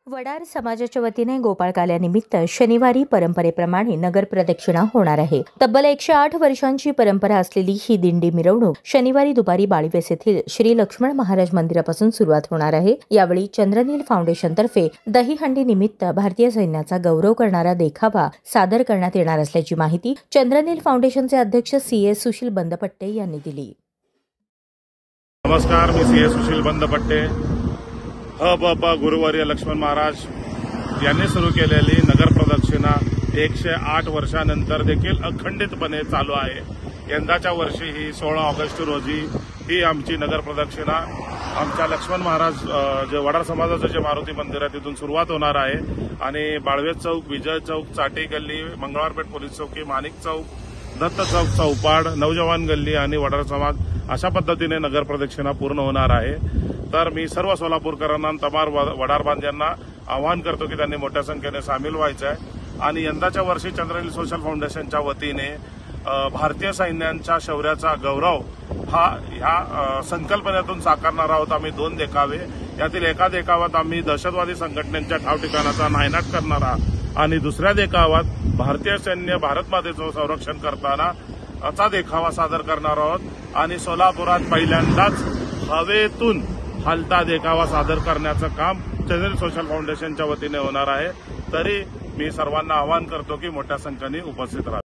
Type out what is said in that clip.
वडार समाजाच्या वतीने गोपाळकाल्यानिमित्त शनिवारी परंपरेप्रमाणे नगर प्रदक्षिणा होणार आहे। तब्बल 108 वर्षांची परंपरा असलेली ही दिंडी मिरवणूक शनिवारी दुपारी बाळीवेस येथील श्री लक्ष्मण महाराज मंदिरापासून सुरुवात होणार आहे। यावेळी चंद्रनील फाउंडेशनतर्फे दहीहंडी निमित्त भारतीय सैन्याचा गौरव करणारा देखावा सादर करण्यात येणार असल्याची माहिती चंद्रनील फाउंडेशनचे अध्यक्ष CS सुशील बंदपट्टे यांनी दिली। नमस्कार, मी CS सुशील बंदपट्टे। गुरुवर्य लक्ष्मण महाराज यांनी सुरू केलेली नगर प्रदक्षिणा 108 वर्षानंतर देखील अखंडितपणे चालू आहे। यंदाच्या वर्षी ही 16 ऑगस्ट रोजी ही आमची नगर प्रदक्षिणा आमच्या लक्ष्मण महाराज जे वडार समाजाचं जे मारुती मंदिर आहे तिथून सुरुवात होणार आहे आणि बाळवेज चौक, विजय चौक, चाटी गल्ली, मंगळवारपेठ पोलीस चौकी, माणिक चौक, दत्त चौक, चौपाड, नवजवान गल्ली आणि वडार समाज अशा पद्धतीने नगर प्रदक्षिणा पूर्ण होणार आहे। तर मी सर्व सोलापूरकरांना तमार वडार बांधवांना आवाहन करतो की त्यांनी मोठ्या संख्येने सामील व्हायचं आहे आणि यंदाच्या वर्षी चंद्रनील सोशल फाउंडेशनच्या वतीने भारतीय सैन्यांच्या शौर्याचा गौरव ह्या संकल्पनेतून साकारणार आहोत। आम्ही 2 देखावे, यातील एका देखावात आम्ही दहशतवादी संघटनांच्या ठावठिकाणाचा नायनाट करणार आहोत आणि दुसऱ्या देखावात भारतीय सैन्य भारत मातेचं संरक्षण करताना असा देखावा सादर करणार आहोत आणि सोलापुरात पहिल्यांदाच हवेतून हलता देखावा सादर करण्याचं काम चंद्रनील सोशल फाउंडेशनच्या वतीने होणार आहे। तरी मी सर्वांना आवाहन करतो की मोठ्या संख्येने उपस्थित राहा।